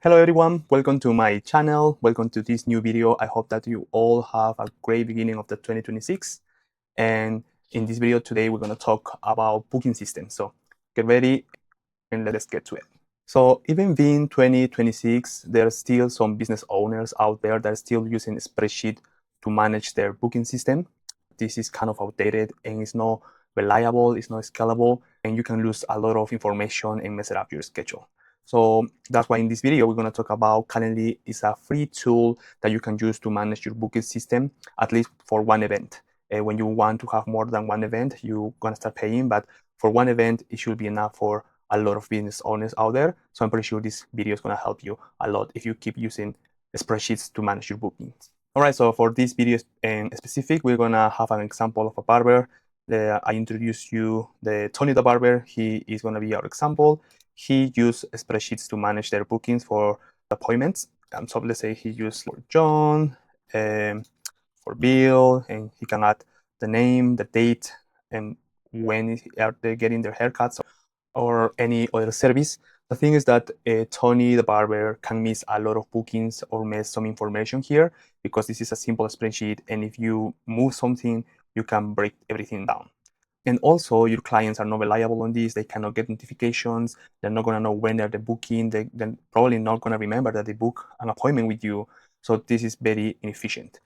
Hello everyone, welcome to my channel. Welcome to this new video. I hope that you all have a great beginning of the 2026. And in this video today, we're going to talk about booking systems. So get ready and let's get to it. So even being 2026, there are still some business owners out there that are still using a spreadsheet to manage their booking system. This is kind of outdated and it's not reliable, it's not scalable, and you can lose a lot of information and mess up your schedule. So that's why in this video, we're going to talk about Calendly. It's a free tool that you can use to manage your booking system, at least for one event. When you want to have more than one event, you're going to start paying, but for one event, it should be enough for a lot of business owners out there. So I'm pretty sure this video is going to help you a lot if you keep using spreadsheets to manage your bookings. All right, so for this video in specific, we're going to have an example of a barber. I introduced you the Tony the barber. He is going to be our example. He used spreadsheets to manage their bookings for appointments. So let's say he used for John, for Bill, and he can add the name, the date, and when are they getting their haircuts or any other service. The thing is that Tony the barber can miss a lot of bookings or miss some information here because this is a simple spreadsheet, and if you move something, you can break everything down. And also, your clients are not reliable on this. They cannot get notifications. They're not going to know when they're booking. They're probably not going to remember that they book an appointment with you. So this is very inefficient.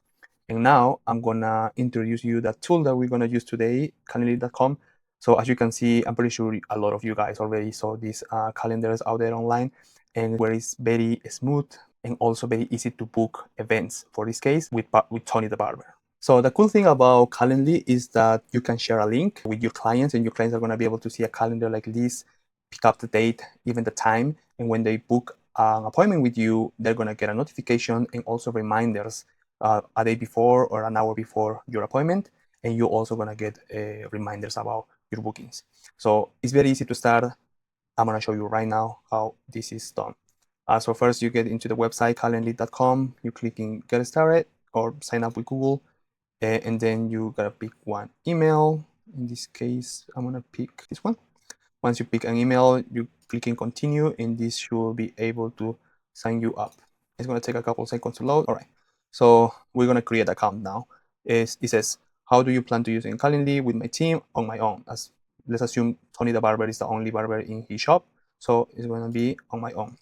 And now I'm going to introduce you the tool that we're going to use today, Calendly.com. So as you can see, I'm pretty sure a lot of you guys already saw these calendars out there online, and where it's very smooth and also very easy to book events, for this case, with Tony the Barber. So the cool thing about Calendly is that you can share a link with your clients, and your clients are going to be able to see a calendar like this, pick up the date, even the time, and when they book an appointment with you, they're going to get a notification and also reminders a day before or an hour before your appointment, and you're also going to get reminders about your bookings. So it's very easy to start. I'm going to show you right now how this is done. So first you get into the website calendly.com, you click in get started or sign up with Google, and then you gotta pick one email. In this case, I'm gonna pick this one. Once you pick an email, you click in continue, and this should be able to sign you up. It's gonna take a couple seconds to load. All right, so we're gonna create an account now. It says, how do you plan to use in Calendly with my team on my own? As let's assume Tony the barber is the only barber in his shop, so it's gonna be on my own.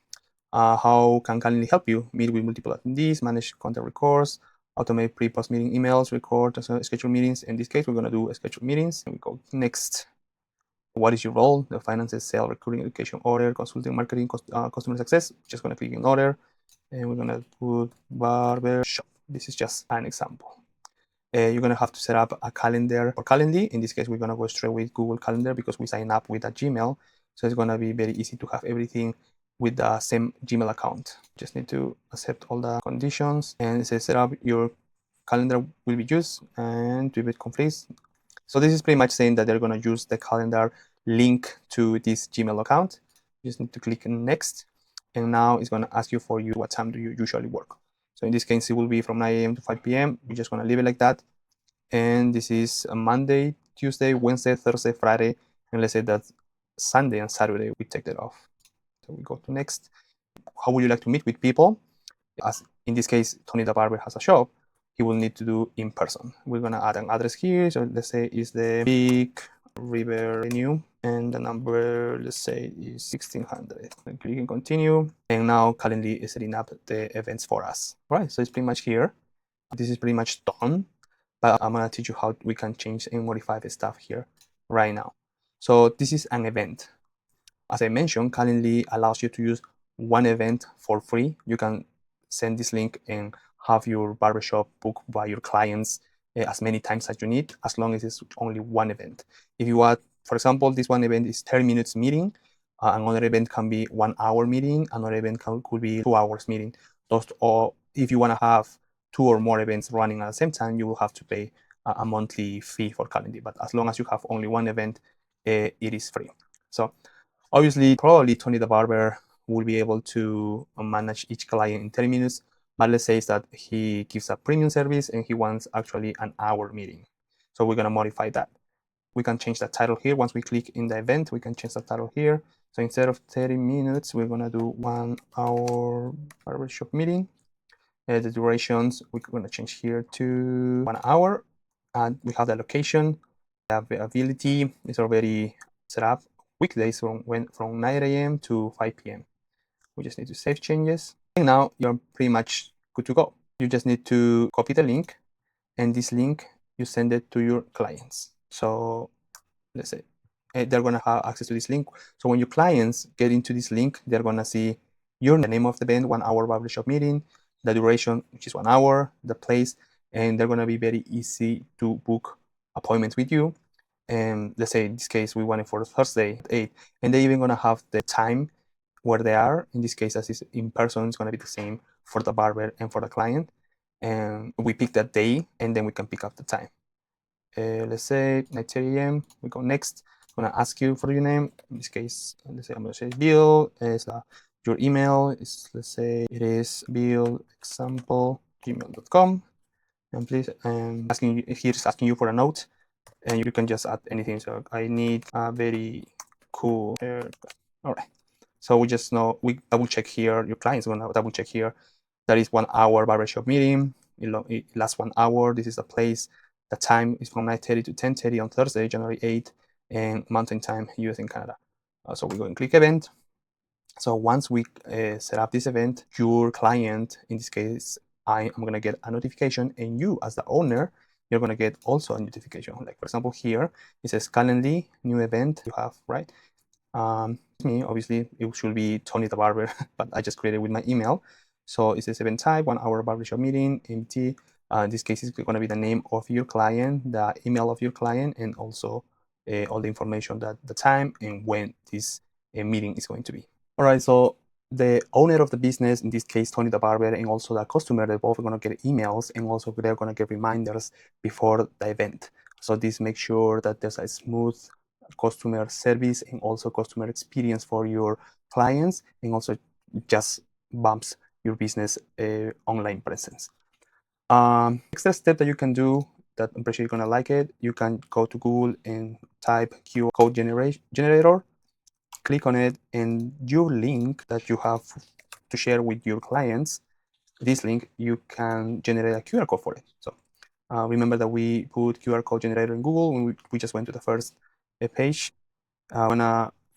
How can Calendly help you? Meet with multiple attendees, manage contact records, automate pre-post meeting emails, record, schedule meetings. In this case, we're going to do schedule meetings. And we go next. What is your role? The finances, sales, recruiting, education, order, consulting, marketing, customer success. Just going to click in order, and we're going to put barber shop. This is just an example. You're going to have to set up a calendar for Calendly. In this case, we're going to go straight with Google Calendar because we sign up with a Gmail. So it's going to be very easy to have everything with the same Gmail account. Just need to accept all the conditions, and it says set up your calendar will be used and to be complete. So this is pretty much saying that they're going to use the calendar link to this Gmail account. You just need to click next, and now it's going to ask you for what time do you usually work. So in this case, it will be from 9 a.m. to 5 p.m. We're just going to leave it like that. And this is a Monday, Tuesday, Wednesday, Thursday, Friday, and let's say that Sunday and Saturday we take that off. So we go to next. How would you like to meet with people? As in this case, Tony the barber has a shop, he will need to do in person. We're gonna add an address here. So let's say is the Big River Avenue, and the number, let's say, is 1600. And click and continue. And now Calendly is setting up the events for us. All right, so it's pretty much here. This is pretty much done, but I'm gonna teach you how we can change and modify the stuff here right now. So this is an event. As I mentioned, Calendly allows you to use one event for free. You can send this link and have your barbershop booked by your clients as many times as you need, as long as it's only one event. If you want, for example, this one event is 30 minutes meeting, another event can be 1 hour meeting, another event could be 2 hours meeting. Or if you want to have 2 or more events running at the same time, you will have to pay a monthly fee for Calendly. But as long as you have only one event, it is free. So obviously, probably Tony the barber will be able to manage each client in 30 minutes, but let's say that he gives a premium service and he wants actually an hour meeting. So we're going to modify that. we can change the title here. Once we click in the event, we can change the title here. So instead of 30 minutes, we're gonna do 1 hour barbershop meeting. The durations, we're gonna change here to 1 hour. And we have the location, the availability is already set up. Weekdays from 9 a.m. to 5 p.m. We just need to save changes. And now you're pretty much good to go. You just need to copy the link, and this link, you send it to your clients. So let's say they're gonna have access to this link. So when your clients get into this link, they're gonna see the name of the event, 1 hour barbershop meeting, the duration, which is 1 hour, the place, and they're gonna be very easy to book appointments with you. And let's say in this case, we want it for Thursday at 8, and they're even gonna have the time where they are. In this case, as is in person, it's gonna be the same for the barber and for the client. And we pick that day, and then we can pick up the time. Let's say 9:30 a.m. We go next. I'm gonna ask you for your name. In this case, let's say I'm gonna say Bill. Your email is, let's say it is billexample@gmail.com. And please, here's asking you for a note, and you can just add anything. So I need a very cool haircut. All right. So we just know, we double check here. Your client's gonna double check here. That is 1 hour barbershop meeting. It lasts 1 hour. This is the place. The time is from 9:30 to 10:30 on Thursday, January 8th, and Mountain Time, US and Canada. So we go and click event. So once we set up this event, your client, in this case, I am gonna get a notification, and you as the owner, you're gonna get also a notification. Like for example, here it says Calendly, new event you have, right? Me, obviously, it should be Tony the Barber, but I just created with my email. So it says event type, 1 hour barbershop meeting, MT. In this case, it's going to be the name of your client, the email of your client, and also all the information, that the time and when this meeting is going to be. All right, so the owner of the business, in this case, Tony the Barber, and also the customer, they're both going to get emails, and also they're going to get reminders before the event. So this makes sure that there's a smooth customer service and also customer experience for your clients, and also just bumps your business online presence. Extra step that you can do, that I'm pretty sure you're gonna like it, you can go to Google and type QR code generator, click on it, and your link that you have to share with your clients, this link, you can generate a QR code for it. So remember that we put QR code generator in Google when we just went to the first page. When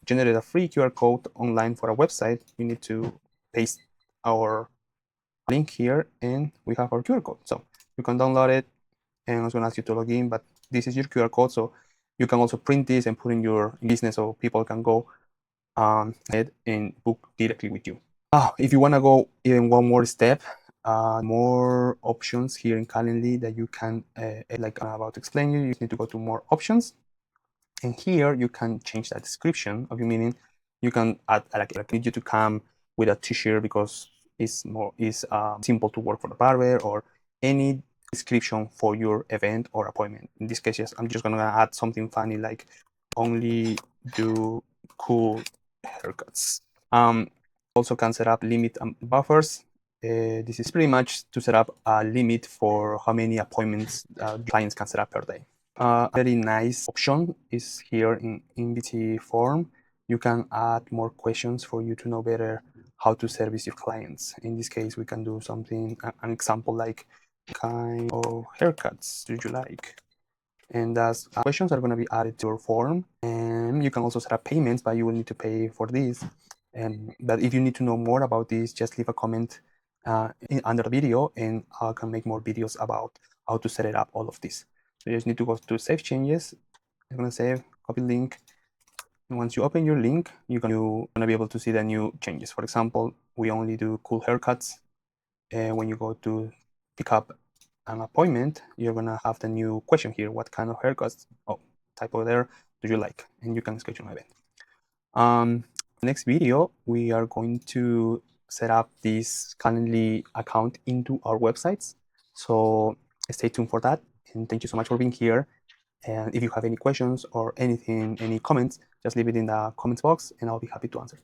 generate a free QR code online for a website, we need to paste our link here, and we have our QR code. So you can download it, and I was going to ask you to log in, but this is your QR code. So you can also print this and put in your business, so people can go ahead and book directly with you. If you want to go even one more step, more options here in Calendly that you can, like I'm about to explain you just need to go to more options. And here you can change the description of your meeting. You can add, like I need you to come with a t-shirt because it's simple to work for the barber, or any description for your event or appointment. In this case, yes, I'm just gonna add something funny like only do cool haircuts. Also can set up limit buffers. This is pretty much to set up a limit for how many appointments clients can set up per day. A very nice option is here in MBT form. You can add more questions for you to know better how to service your clients. In this case, we can do something, an example like, kind of haircuts do you like? And those questions are going to be added to your form. And you can also set up payments, but you will need to pay for this. But if you need to know more about this, just leave a comment under the video, and I can make more videos about how to set it up, all of this. So you just need to go to save changes. I'm going to save, copy link. And once you open your link, you're going to be able to see the new changes. For example, we only do cool haircuts. When you go to pick up an appointment, you're going to have the new question here. What kind of haircuts, typo there, do you like? And you can schedule an event. Next video, we are going to set up this Calendly account into our websites. So stay tuned for that. And thank you so much for being here. And if you have any questions or anything, any comments, just leave it in the comments box, and I'll be happy to answer.